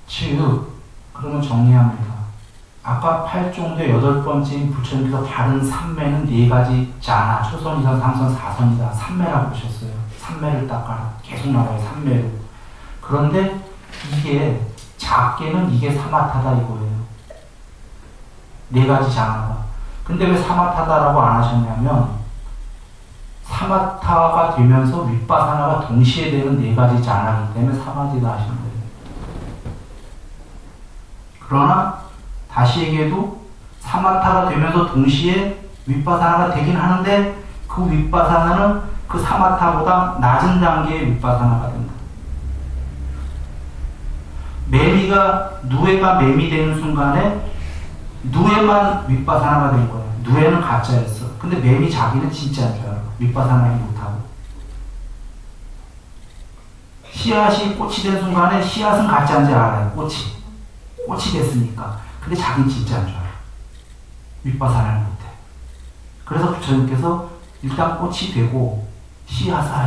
즉, 그러면 정리합니다. 아까 8종대 8번째인 부처님께서 바른 삼매는 4가지 자나, 초선, 이선, 상선, 사선이다. 삼매라고 보셨어요. 삼매를 닦아라. 계속 나와요. 삼매로. 그런데 이게 작게는 이게 사마타다 이거예요. 4가지 자나다. 근데 왜 사마타다라고 안 하셨냐면 사마타가 되면서 윗바사나가 동시에 되는 4가지 자나이기 때문에 사마디다 하시는 거예요. 그러나 다시 얘기해도 사마타가 되면서 동시에 윗바사나가 되긴 하는데 그 윗바사나는 그 사마타보다 낮은 단계의 윗바사나가 된다. 누에가 매미 되는 순간에 누에만 윗바사나가 된 거야. 누에는 가짜였어. 근데 매미 자기는 진짜인 줄 알아. 윗바사나이 못하고. 씨앗이 꽃이 된 순간에 씨앗은 가짜인지 알아요. 꽃이 꽃이 됐으니까. 근데 자기는 진짜 안 좋아요. 윗바사나를 못해. 그래서 부처님께서 일단 꽃이 되고 씨앗아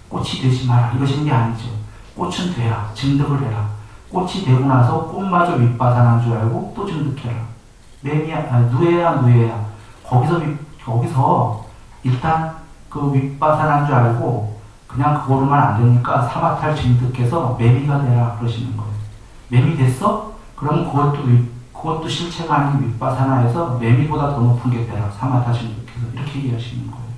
꽃이 되지 마라 이러신 게 아니죠. 꽃은 되라, 증득을 해라. 꽃이 되고 나서 꽃마저 윗바사나인 줄 알고 또 증득해라. 누에야 거기서 일단 그 윗바사나인 줄 알고 그냥 그거로만 안 되니까 사마탈 증득해서 매미가 되라 그러시는 거예요. 매미 됐어? 그럼 그것도 실체가 아닌 윗바사나에서 매미보다 더 높은 게 되라. 사마탈 증득해서 이렇게 얘기하시는 거예요.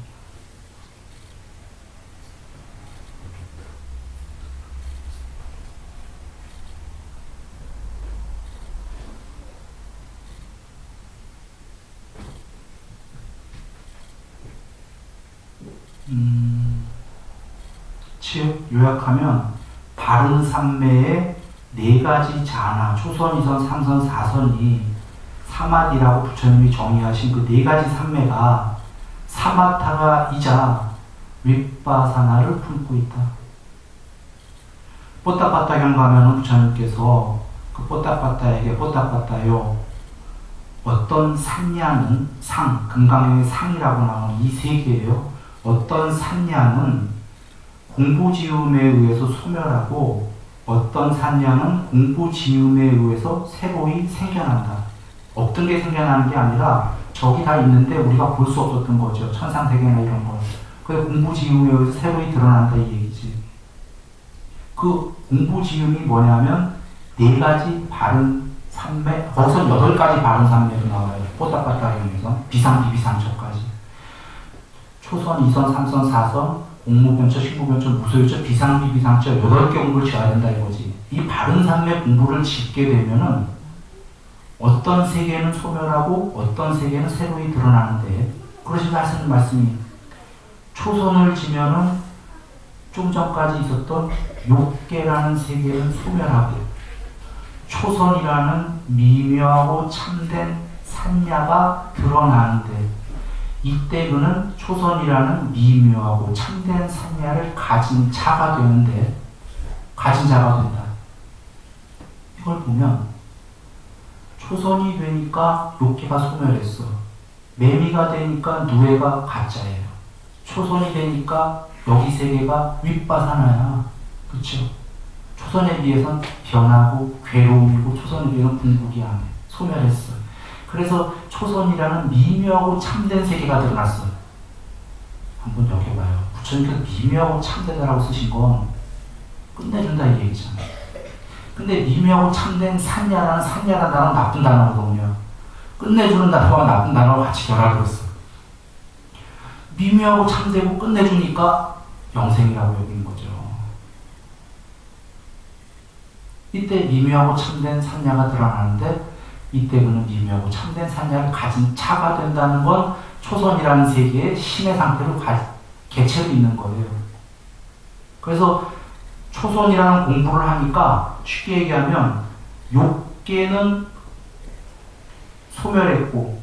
즉 요약하면 바른 삼매의 네 가지 자나 초선, 이선, 삼선, 사선이 사마디라고 부처님이 정의하신 그 네 가지 삼매가 사마타가이자 윗바사나를 품고 있다. 뽀따빠따경 가면은 부처님께서 그 뽀따빠따에게 뽀따빠따요 어떤 산냐는 금강경의 상이라고 나오는 이 세 개예요. 어떤 산냐는 공부지음에 의해서 소멸하고 어떤 산냐는 공부지음에 의해서 새로이 생겨난다. 없던 게 생겨나는 게 아니라 저기 다 있는데 우리가 볼 수 없었던 거죠. 천상세계나 이런 거. 그래서 공부지음에 의해서 새로이 드러난다 이 얘기지. 그 공부지음이 뭐냐면 네 가지 바른 삼매, 거기서 8가지 바른 삼매로 나와요. 뽀따빠따경에서 비상비비상처까지. 초선, 이선, 삼선, 사선, 공무변처, 식무변처, 무소유처, 비상비비상처 8개 공부를 지어야 된다 이거지. 이 바른 삼매 공부를 짓게 되면은 어떤 세계는 소멸하고 어떤 세계는 새로이 드러나는데 그러시면서 하시는 말씀이 초선을 지면은 좀 전까지 있었던 욕계라는 세계는 소멸하고 초선이라는 미묘하고 참된 산야가 드러나는데 이때 그는 초선이라는 미묘하고 참된 산야를 가진 자가 되는데 가진 자가 된다. 이걸 보면 초선이 되니까 욕계가 소멸했어. 매미가 되니까 누에가 가짜예요. 초선이 되니까 여기 세계가 윗바사나야. 그렇죠? 초선에 비해서는 변하고 괴로움이고 초선에 비해서는 궁극이 안 해. 소멸했어. 그래서 초선이라는 미묘하고 참된 세계가 드러났어. 한번 여겨봐요. 부처님께서 미묘하고 참되다라고 쓰신 건 끝내준다 이 얘기잖아요. 근데 미묘하고 참된 산야라는 단어는 나쁜 단어거든요. 끝내주는 단어와 나쁜 단어가 같이 결합을 했어. 미묘하고 참되고 끝내주니까 영생이라고 여기는 거죠. 이때 미묘하고 참된 산야가 드러나는데 이때 그는 미묘하고 참된 산야를 가진 차가 된다는 건 초선이라는 세계의 신의 상태로 개체로 있는 거예요. 그래서 초선이라는 공부를 하니까 쉽게 얘기하면 욕계는 소멸했고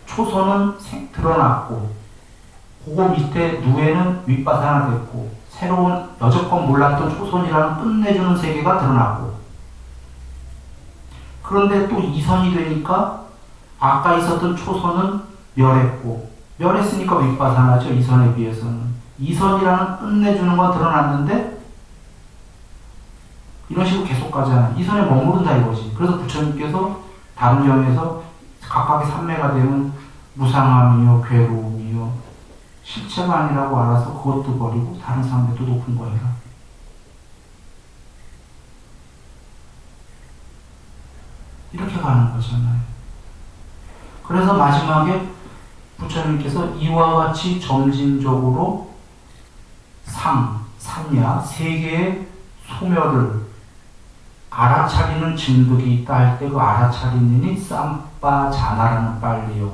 초선은 드러났고 그거 밑에 누에는 윗바사나 됐고 새로운 여태껏 몰랐던 초선이라는 끝내주는 세계가 드러났고 그런데 또 이선이 되니까 아까 있었던 초선은 멸했고 멸했으니까 윗바사나죠. 이선에 비해서는 이선이라는 끝내주는 건 드러났는데 이런 식으로 계속 가잖아요. 이선에 머무른다 이거지. 그래서 부처님께서 다른 경에서 각각의 삼매가 되면 무상함이요 괴로움이요 실체가 아니라고 알아서 그것도 버리고 다른 삼매도 높은 거예요. 이렇게 가는 거잖아요. 그래서 마지막에 부처님께서 이와 같이 점진적으로 산야, 세계의 소멸을 알아차리는 증득이 있다 할 때 그 알아차리는이 쌈빠자나라는 빨리요.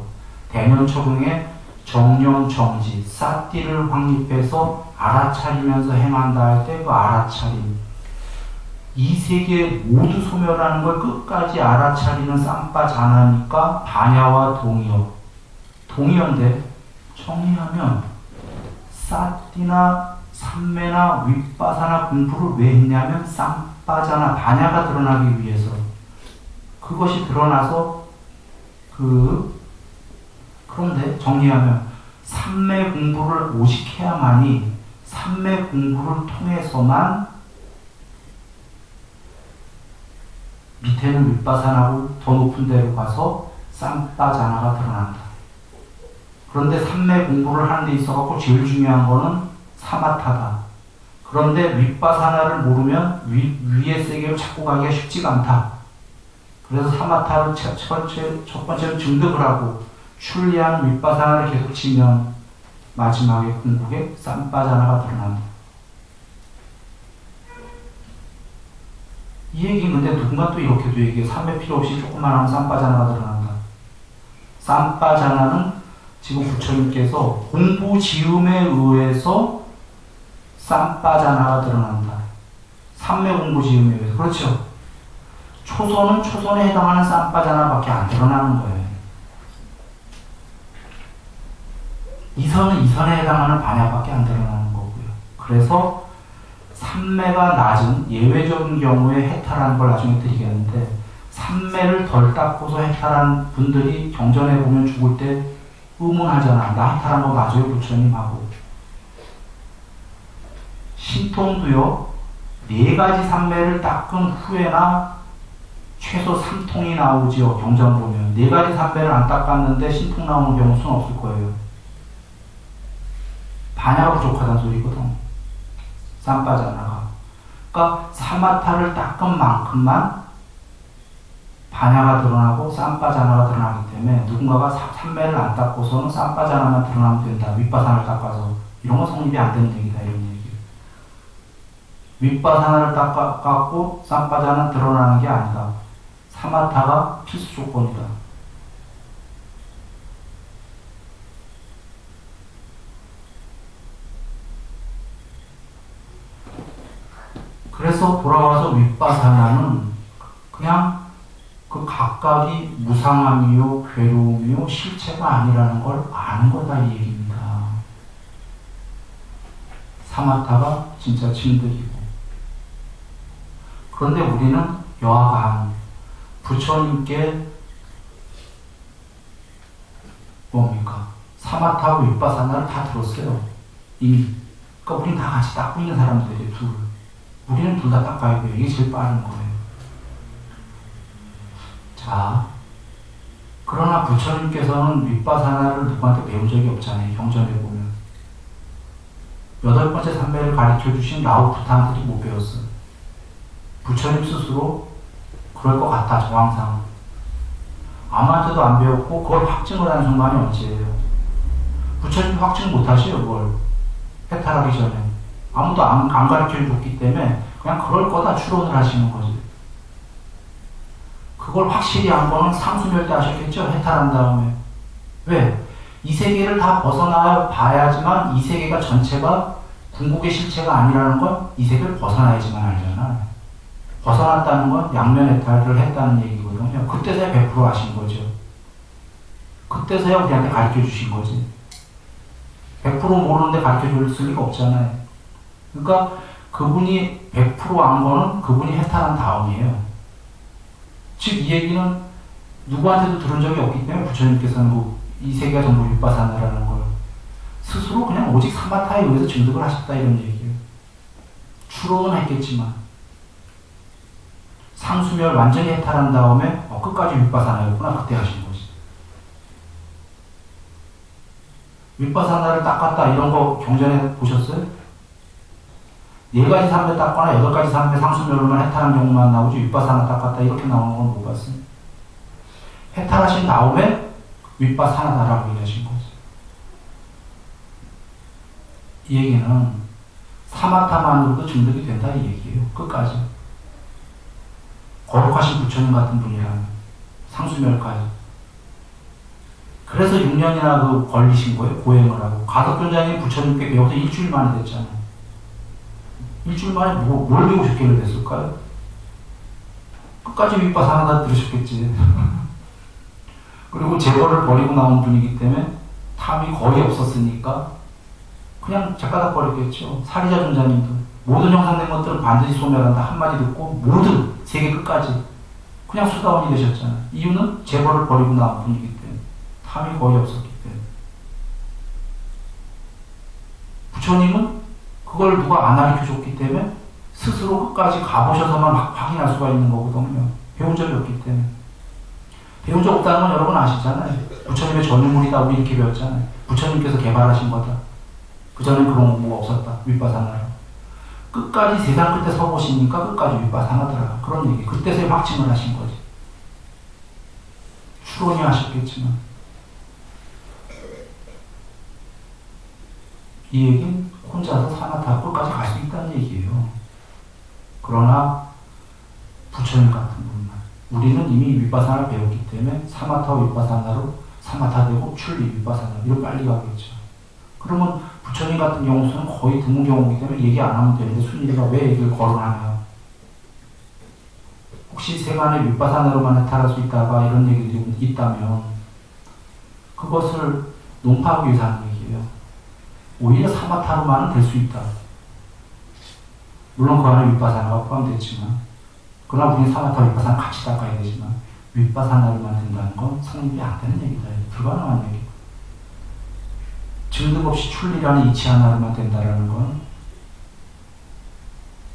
대면처경에 정령정지, 싸띠를 확립해서 알아차리면서 행한다 할 때 그 알아차림. 이 세계 모두 소멸하는 걸 끝까지 알아차리는 쌈빠자나니까 반야와 동의어. 동의어인데 정리하면 싸띠나 삼매나 윗바사나 공부를 왜 했냐면 쌈빠자나 반야가 드러나기 위해서. 그것이 드러나서 그런데 정리하면 삼매 공부를 오직 해야만이 삼매 공부를 통해서만 밑에는 윗바산하고 더 높은 데로 가서 쌈바자나가 드러난다. 그런데 삼매 공부를 하는 데 있어서 제일 중요한 거는 사마타다. 그런데 윗바사나를 모르면 위의 세계로 자꾸 가기가 쉽지가 않다. 그래서 사마타를 첫 번째로 증득을 하고 출리한 윗바사나를 계속 치면 마지막에 궁극에 쌈바자나가 드러난다. 이 얘기는 근데 누군가 또 이렇게도 얘기해. 삼매 필요 없이 조금만 하면 쌈바자나가 드러난다. 쌈바자나는 지금 부처님께서 공부 지음에 의해서 쌈바자나가 드러난다. 삼매 공부 지음에 의해서. 그렇죠. 초선은 초선에 해당하는 쌈바자나밖에 안 드러나는 거예요. 이선은 이선에 해당하는 반야밖에 안 드러나는 거고요. 그래서 삼매가 낮은 예외적인 경우에 해탈하는 걸 나중에 드리겠는데, 삼매를 덜 닦고서 해탈한 분들이 경전에 보면 죽을 때 의문하잖아. 나 해탈한 거 맞아요, 부처님? 하고. 신통도요, 4가지 삼매를 닦은 후에나 최소 3통이 나오지요. 경전 보면 4가지 삼매를 안 닦았는데 신통 나오는 경우 수는 없을 거예요. 반야가 부족하다는 소리거든. 쌈바자나가. 그러니까 사마타를 닦은 만큼만 반야가 드러나고 쌈바자나가 드러나기 때문에 누군가가 삼매를 안 닦고서는 쌈바자나만 드러나면 된다. 윗바산을 닦아서. 이런 건 성립이 안 되는 얘기다. 이런 얘기. 윗바산을 닦고 쌈바자나는 드러나는 게 아니다. 사마타가 필수 조건이다. 그래서 돌아와서 윗바사나는 그냥 그 각각이 무상함이요, 괴로움이요, 실체가 아니라는 걸 아는 거다 이 얘기입니다. 사마타가 진짜 진득이고. 그런데 우리는 여하간 부처님께 뭡니까? 사마타하고 윗바사나를 다 들었어요. 이미. 그러니까 우린 다 같이 닦고 있는 사람들이에요, 둘. 우리는 둘 다 닦아야 돼요. 이게 제일 빠른 거예요. 자, 그러나 부처님께서는 윗바사나를 누구한테 배운 적이 없잖아요. 경전에 보면. 8번째 삼매를 가르쳐 주신 라오푸타한테도 못 배웠어요. 부처님 스스로 그럴 것 같다, 저 항상. 아무한테도 안 배웠고, 그걸 확증을 하는 순간이 언제예요? 부처님 확증 못 하셔요, 그걸. 해탈하기 전에. 아무도 안 가르쳐 줬기 때문에 그냥 그럴 거다 추론을 하시는 거지. 그걸 확실히 한 거는 상수멸 때 하셨겠죠? 해탈한 다음에. 왜? 이 세계를 다 벗어나 봐야지만 이 세계가 전체가 궁극의 실체가 아니라는 건 이 세계를 벗어나야지만 알잖아. 벗어났다는 건 양면 해탈을 했다는 얘기거든요. 그때서야 100% 아신 거죠. 그때서야 우리한테 가르쳐 주신 거지. 100% 모르는데 가르쳐 줄 리가 없잖아요. 그러니까 그분이 100%안 거는 그분이 해탈한 다음이에요. 즉 이 얘기는 누구한테도 들은 적이 없기 때문에 부처님께서는 이 세계가 전부 윗바사나라는 걸 스스로 그냥 오직 사마타에 의해서 증득을 하셨다 이런 얘기예요. 추론은 했겠지만 상수멸 완전히 해탈한 다음에 끝까지 윗바사나였구나 그때 하신 거지. 윗바사나를 닦았다 이런 거 경전에 보셨어요? 4가지 삼매 닦거나 8가지 삼매 상수멸로만 해탈한 경우만 나오지 윗바사나 닦았다 이렇게 나오는 건 못 봤어요. 해탈하신 다음에 윗바사나다라고 얘기하신 거죠. 이 얘기는 사마타만으로도 증득이 된다 이 얘기예요. 끝까지. 거룩하신 부처님 같은 분이라면 상수멸까지. 그래서 6년이나 걸리신 거예요. 고행을 하고. 가덕존자님 부처님께 배워서 일주일 만에 됐잖아요. 일주일 만에 뭘 배우셨길래 됐을까요? 끝까지 윗바사나다 들으셨겠지. 그리고 제거를 버리고 나온 분이기 때문에 탐이 거의 없었으니까 그냥 작가다 버렸겠죠. 사리자 존자님도 모든 형성된 것들은 반드시 소멸한다 한마디 듣고 모든 세계 끝까지 그냥 수다원이 되셨잖아요. 이유는 재벌을 버리고 나온 분이기 때문에. 탐이 거의 없었기 때문에. 부처님은 그걸 누가 안 가르쳐줬기 때문에 스스로 끝까지 가보셔서만 확인할 수가 있는 거거든요. 배운 적이 없기 때문에. 배운 적 없다는 건 여러분 아시잖아요. 부처님의 전유물이다 우리 이렇게 배웠잖아요. 부처님께서 개발하신 거다. 그전엔 그런 공부가 없었다. 윗바사나로. 끝까지 세상 끝에 서보시니까 끝까지 윗바사나더라. 그런 얘기. 그때서야 확증을 하신 거지. 추론이 하셨겠지만. 이 얘기는 혼자서 사마타 끝까지 갈 수 있다는 얘기예요. 그러나 부처님 같은 분만. 우리는 이미 윗바사나를 배웠기 때문에 사마타와 윗바사나로 사마타 되고 출리 윗바사나 이런 빨리 가겠죠. 그러면 부처님 같은 경우는 거의 드문 경우이기 때문에 얘기 안 하면 되는데 순위가 왜 얘기를 거론하냐. 혹시 세간의 윗바사나로만 해탈할 수 있다가 이런 얘기들이 있다면 그것을 논파하기 위해서 하는 얘기예요. 오히려 사마타로만은 될 수 있다. 물론 그 안에 윗바사나가 포함되지만 그러나 우리 사마타 윗바사나 같이 닦아야 되지만 윗바사나로만 된다는 건 성립이 안 되는 얘기다. 불가능한 얘기. 증득 없이 출리라는 이치 하나로만 된다는 건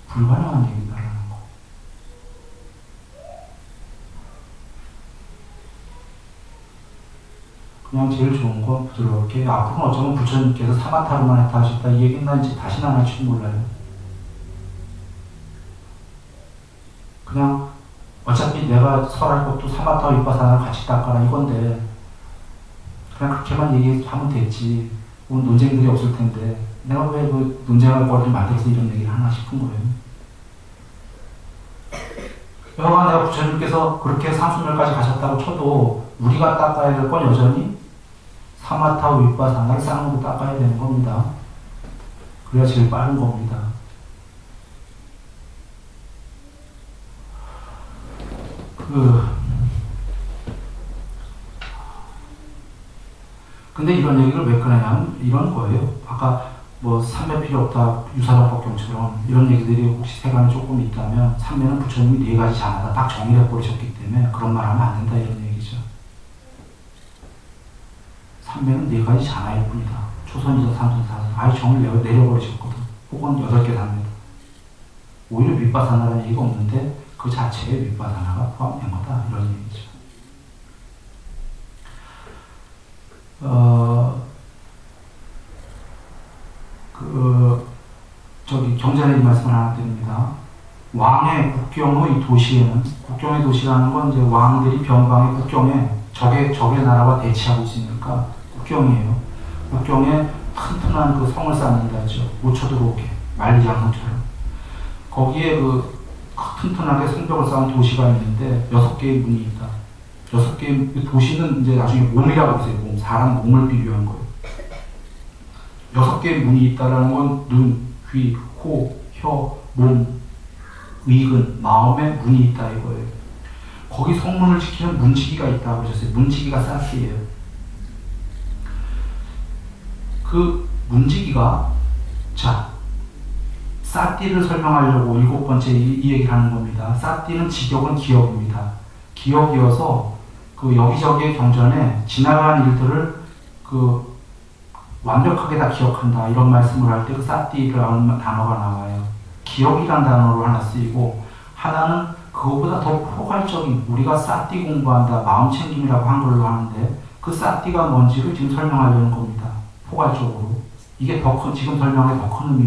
불가능한 얘기다라는 거. 그냥 제일 좋은 건 부드럽게 앞으로는 어쩌면 부처님께서 사마타로만 해타하셨다 이 얘기는 난 이제 다시는 안 할지도 몰라요. 그냥 어차피 내가 설할 것도 사마타와 윗바사나를 같이 닦아라 이건데 그냥 그렇게만 얘기하면 됐지. 논쟁들이 없을 텐데 내가 왜 그 논쟁할 거를 만들어서 이런 얘기를 하나 싶은 거예요. 여하간 내가 부처님께서 그렇게 상수멸까지 가셨다고 쳐도 우리가 닦아야 될 건 여전히 사마타 윗바사나를 쌍으로 닦아야 되는 겁니다. 그래야 제일 빠른 겁니다. 근데 이런 얘기를 왜 꺼내냐면 이런 거예요. 아까 뭐 삼매 필요 없다 유사법경처럼 이런 얘기들이 혹시 세간에 조금 있다면 삼매는 부처님이 네 가지 장하다 딱 정의해 버리셨기 때문에 그런 말 하면 안 된다 이런 얘기죠. 삼매는 네 가지 장하일 뿐이다. 초선이자 삼선사선 아예 정을 내려버리셨거든. 혹은 8개 삼매다. 오히려 윗바사나라는 얘기가 없는데 그 자체에 윗바사나가 포함된 거다 이런 얘기죠. 경전에 이 말씀을 하나 드립니다. 왕의 국경의 도시에는, 국경의 도시라는 건 이제 왕들이 변방의 국경에 적의 나라와 대치하고 있으니까 국경이에요. 국경에 튼튼한 그 성을 쌓는다 하죠. 못 쳐들어오게. 만리장성처럼. 거기에 그 튼튼하게 성벽을 쌓은 도시가 있는데 6개의 문이 있다. 6개의 도시는 이제 나중에 몸이라고 했어요. 몸. 사람 몸을 비교한 거예요. 6개의 문이 있다라는 건 눈, 귀, 코, 혀, 몸, 의근, 마음에 문이 있다 이거예요. 거기 성문을 지키는 문지기가 있다고 하셨어요. 문지기가 사티예요. 그 문지기가 자 사띠를 설명하려고 7번째 이 얘기를 하는 겁니다. 사띠는 직역은 기억입니다. 기억이어서 그 여기저기의 경전에 지나간 일들을 그 완벽하게 다 기억한다 이런 말씀을 할 때 그 사띠라는 단어가 나와요. 기억이란 단어로 하나 쓰이고 하나는 그거보다 더 포괄적인 우리가 사띠 공부한다 마음챙김이라고 한글로 하는데 그 사띠가 뭔지를 지금 설명하려는 겁니다. 포괄적으로. 이게 더 큰, 지금 설명에 더 큰 의미